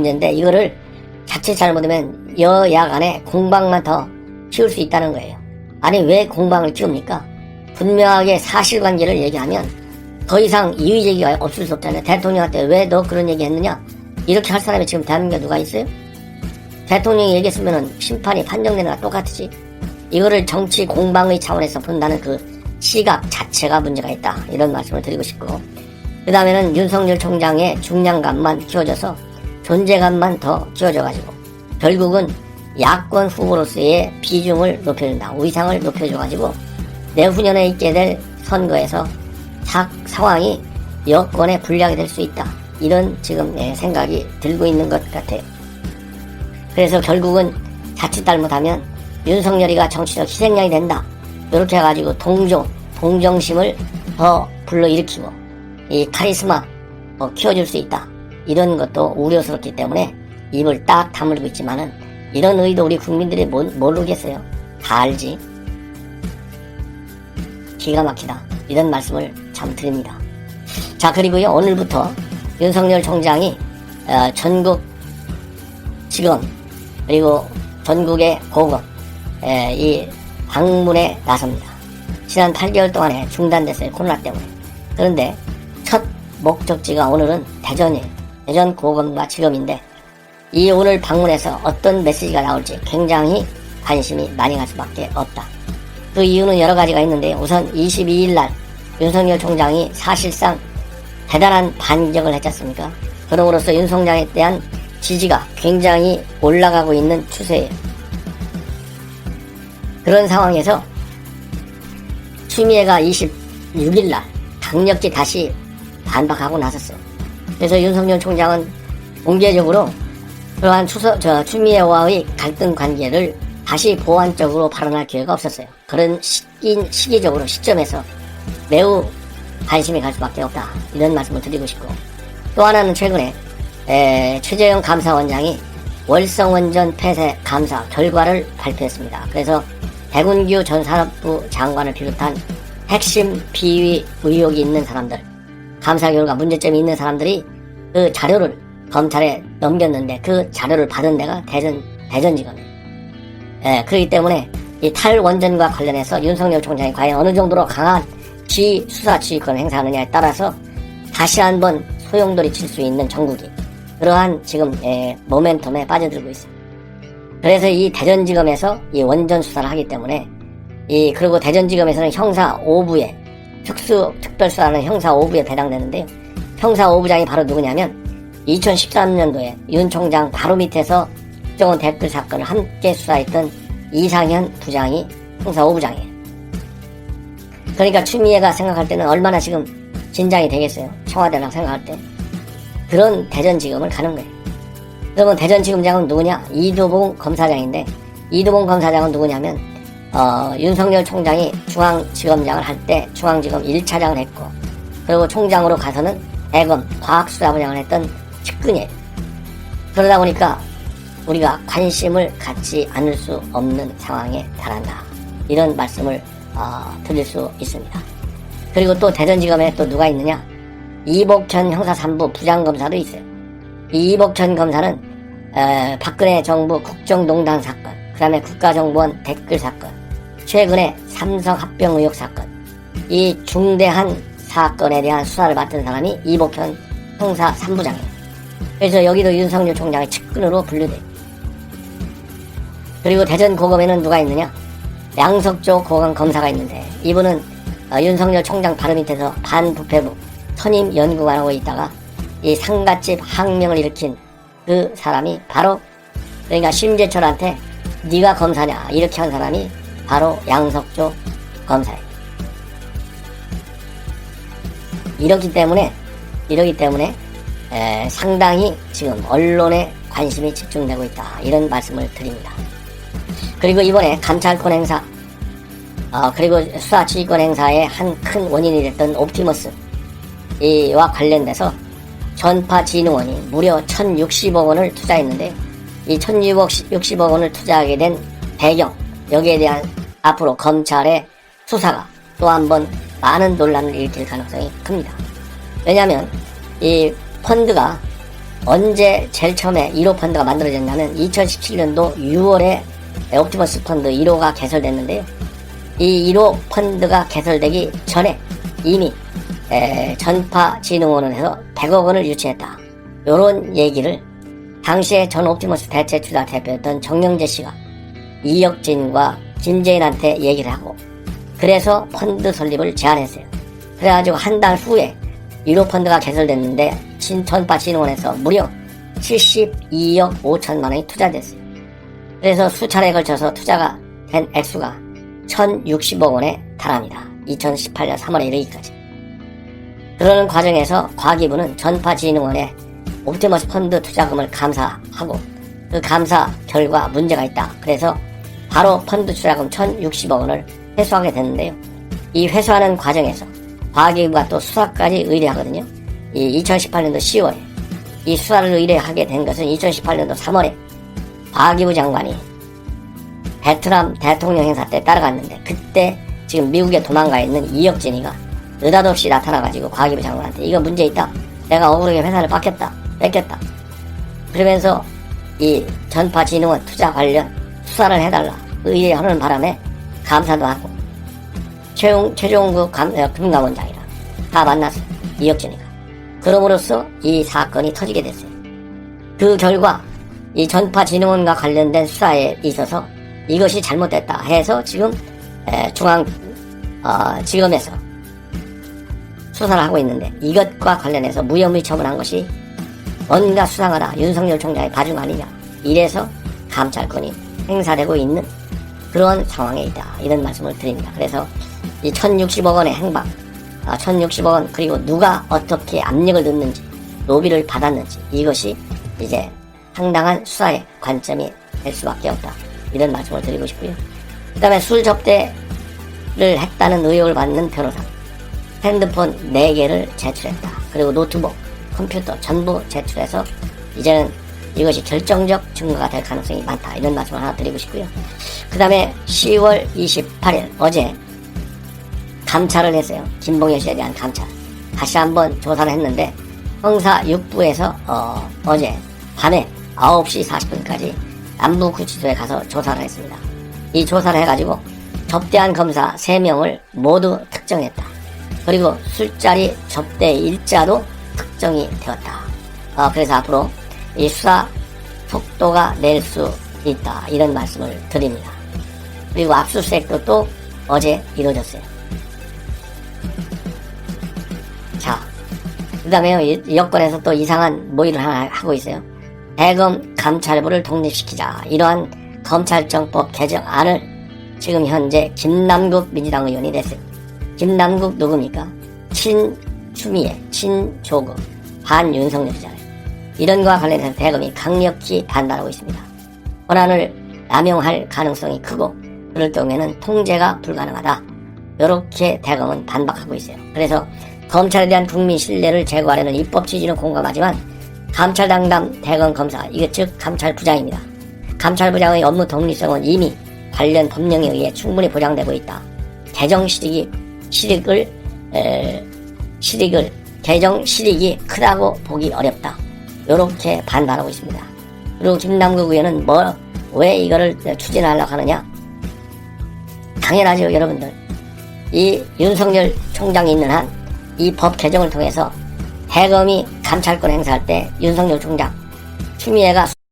문제인데 이거를 자칫 잘못하면 여야 간에 공방만 더 키울 수 있다는 거예요. 아니 왜 공방을 키웁니까? 분명하게 사실관계를 얘기하면 더 이상 이의제기가 없을 수 없잖아요. 대통령한테 왜 너 그런 얘기 했느냐? 이렇게 할 사람이 지금 대한민국에 누가 있어요? 대통령이 얘기했으면 심판이 판정되는 거랑 똑같지. 이거를 정치 공방의 차원에서 본다는 그 시각 자체가 문제가 있다. 이런 말씀을 드리고 싶고, 그 다음에는 윤석열 총장의 중량감만 키워져서 존재감만 더 키워져가지고 결국은 야권 후보로서의 비중을 높여준다. 위상을 높여줘가지고 내후년에 있게 될 선거에서 상황이 여권에 불리하게 될 수 있다. 이런 지금 생각이 들고 있는 것 같아요. 그래서 결국은 자칫 잘못하면 윤석열이가 정치적 희생양이 된다. 이렇게 해가지고 동정심을 더 불러일으키고 이 카리스마 키워줄 수 있다. 이런 것도 우려스럽기 때문에 입을 딱 다물고 있지만은 이런 의도 우리 국민들이 모르겠어요. 다 알지. 기가 막히다. 이런 말씀을 참 드립니다. 자, 그리고요, 오늘부터 윤석열 총장이 전국 지검 그리고 전국의 고검 이 방문에 나섭니다. 지난 8개월 동안에 중단됐어요. 코로나 때문에. 그런데 첫 목적지가 오늘은 대전이에요. 대전 고검과 지검인데 이 오늘 방문에서 어떤 메시지가 나올지 굉장히 관심이 많이 갈 수밖에 없다. 그 이유는 여러 가지가 있는데 우선 22일 날 윤석열 총장이 사실상 대단한 반격을 했지 않습니까? 그럼으로써 윤 총장에 대한 지지가 굉장히 올라가고 있는 추세예요. 그런 상황에서 추미애가 26일 날 강력히 다시 반박하고 나섰어요. 그래서 윤석열 총장은 공개적으로 그러한 추미애와의 갈등 관계를 다시 보완적으로 발언할 기회가 없었어요. 그런 시기적으로 시점에서 매우 관심이 갈 수밖에 없다. 이런 말씀을 드리고 싶고, 또 하나는 최근에 최재형 감사원장이 월성원전 폐쇄 감사 결과를 발표했습니다. 그래서 백운규 전 산업부 장관을 비롯한 핵심 비위 의혹이 있는 사람들, 감사 결과 문제점이 있는 사람들이 그 자료를 검찰에 넘겼는데 그 자료를 받은 데가 대전지검이에요. 그렇기 때문에 이 탈원전과 관련해서 윤석열 총장이 과연 어느 정도로 강한 수사 지휘권을 행사하느냐에 따라서 다시 한번 소용돌이 칠 수 있는 정국이 그러한 지금 모멘텀에 빠져들고 있습니다. 그래서 이 대전지검에서 이 원전 수사를 하기 때문에 그리고 대전지검에서는 형사 5부에 특별수사는 형사 5부에 배당되는데요. 형사 5부장이 바로 누구냐면 2013년도에 윤 총장 바로 밑에서 국정원 댓글 사건을 함께 수사했던 이상현 부장이 형사 5부장이에요. 그러니까 추미애가 생각할 때는 얼마나 지금 긴장이 되겠어요. 청와대랑 생각할 때. 그런 대전지검을 가는 거예요. 그러면 대전지검장은 누구냐? 이두봉 검사장인데, 이두봉 검사장은 누구냐면 윤석열 총장이 중앙지검장을 할 때 중앙지검 1차장을 했고, 그리고 총장으로 가서는 대검 과학수사부장을 했던 측근이에요. 그러다 보니까 우리가 관심을 갖지 않을 수 없는 상황에 달한다. 이런 말씀을 드릴 수 있습니다. 그리고 또 대전지검에 또 누가 있느냐? 이복현 형사 3부 부장검사도 있어요. 이 이복현 검사는 박근혜 정부 국정농단 사건, 그 다음에 국가정보원 댓글 사건, 최근에 삼성 합병 의혹 사건, 이 중대한 사건에 대한 수사를 맡은 사람이 이복현 형사 3부장이에요. 그래서 여기도 윤석열 총장의 측근으로 분류돼요. 그리고 대전 고검에는 누가 있느냐? 양석조 고검 검사가 있는데 이분은 윤석열 총장 바로 밑에서 반부패부 선임 연구관하고 있다가 이 상갓집 항명을 일으킨 그 사람이 바로, 그러니까 심재철한테 네가 검사냐 이렇게 한 사람이 바로 양석조 검사예요. 이러기 때문에 상당히 지금 언론에 관심이 집중되고 있다. 이런 말씀을 드립니다. 그리고 이번에 감찰권 행사, 그리고 수사지휘권 행사의 한 큰 원인이 됐던 옵티머스 이와 관련돼서 전파진흥원이 무려 1,060억 원을 투자했는데 이 1,060억 원을 투자하게 된 배경, 여기에 대한 앞으로 검찰의 수사가 또 한 번 많은 논란을 일으킬 가능성이 큽니다. 왜냐하면 이 펀드가 언제 제일 처음에 1호 펀드가 만들어졌냐면 2017년도 6월에 옵티머스 펀드 1호가 개설됐는데요. 이 1호 펀드가 개설되기 전에 이미 전파진흥원에서 100억 원을 유치했다. 요런 얘기를 당시에 전 옵티머스 대체 투자 대표였던 정영재 씨가 이혁진과 김재인한테 얘기를 하고, 그래서 펀드 설립을 제안했어요. 그래가지고 한 달 후에 1호 펀드가 개설됐는데 전파진흥원에서 무려 72억 5천만 원이 투자됐어요. 그래서 수차례에 걸쳐서 투자가 된 액수가 1060억 원에 달합니다. 2018년 3월에 이르기까지. 그러는 과정에서 과기부는 전파진흥원에 옵티머스 펀드 투자금을 감사하고, 그 감사 결과 문제가 있다. 그래서 바로 펀드 투자금 1060억 원을 회수하게 됐는데요. 이 회수하는 과정에서 과기부가 또 수사까지 의뢰하거든요. 이 2018년도 10월에 이 수사를 의뢰하게 된 것은 2018년도 3월에 과기부 장관이 베트남 대통령 행사 때 따라갔는데, 그때 지금 미국에 도망가 있는 이혁진이가 느닷없이 나타나가지고 과기부 장관한테 이거 문제 있다. 내가 억울하게 회사를 뺏겼다. 그러면서 이 전파진흥원 투자 관련 수사를 해달라 의뢰하는 바람에 감사도 하고, 최종국 금감원장이랑 다 만났어요. 이혁진이가. 그럼으로써 이 사건이 터지게 됐어요. 그 결과 이 전파진흥원과 관련된 수사에 있어서 이것이 잘못됐다 해서 지금 중앙지검에서 수사를 하고 있는데, 이것과 관련해서 무혐의 처분한 것이 뭔가 수상하다, 윤석열 총장의 바중 아니냐, 이래서 감찰권이 행사되고 있는 그런 상황에 있다, 이런 말씀을 드립니다. 그래서 이 1060억 원의 행방, 1060억 원, 그리고 누가 어떻게 압력을 넣는지, 로비를 받았는지, 이것이 이제 상당한 수사의 관점이 될 수밖에 없다, 이런 말씀을 드리고 싶고요. 그 다음에 술 접대를 했다는 의혹을 받는 변호사, 핸드폰 4개를 제출했다. 그리고 노트북, 컴퓨터 전부 제출해서 이제는 이것이 결정적 증거가 될 가능성이 많다, 이런 말씀을 하나 드리고 싶고요. 그 다음에 10월 28일 어제 감찰을 했어요. 김봉현 씨에 대한 감찰. 다시 한번 조사를 했는데 형사 6부에서 어제 밤에 9시 40분까지 남부구치소에 가서 조사를 했습니다. 이 조사를 해가지고 접대한 검사 3명을 모두 특정했다. 그리고 술자리 접대 일자도 특정이 되었다. 그래서 앞으로 이 수사 속도가 낼 수 있다, 이런 말씀을 드립니다. 그리고 압수수색도 또 어제 이루어졌어요. 자, 그 다음에 여권에서 또 이상한 모의를 하나 하고 있어요. 대검 감찰부를 독립시키자, 이러한 검찰청법 개정안을 지금 현재 김남국 민주당 의원이 냈어요. 김남국 누굽니까? 친추미애, 친조국, 반윤석열이잖아요. 이런 거와 관련해서 대검이 강력히 반발하고 있습니다. 권한을 남용할 가능성이 크고 그럴 경우에는 통제가 불가능하다, 이렇게 대검은 반박하고 있어요. 그래서 검찰에 대한 국민 신뢰를 제고하려는 입법 취지는 공감하지만 감찰 담당 대검 검사, 이게 즉 감찰부장입니다. 감찰부장의 업무 독립성은 이미 관련 법령에 의해 충분히 보장되고 있다. 개정 실익이 크다고 보기 어렵다, 이렇게 반발하고 있습니다. 그리고 김남국 의원은 왜 이거를 추진하려고 하느냐? 당연하죠, 여러분들. 이 윤석열 총장이 있는 한 이 법 개정을 통해서 대검이 감찰권 행사할 때 윤석열 총장 추미애가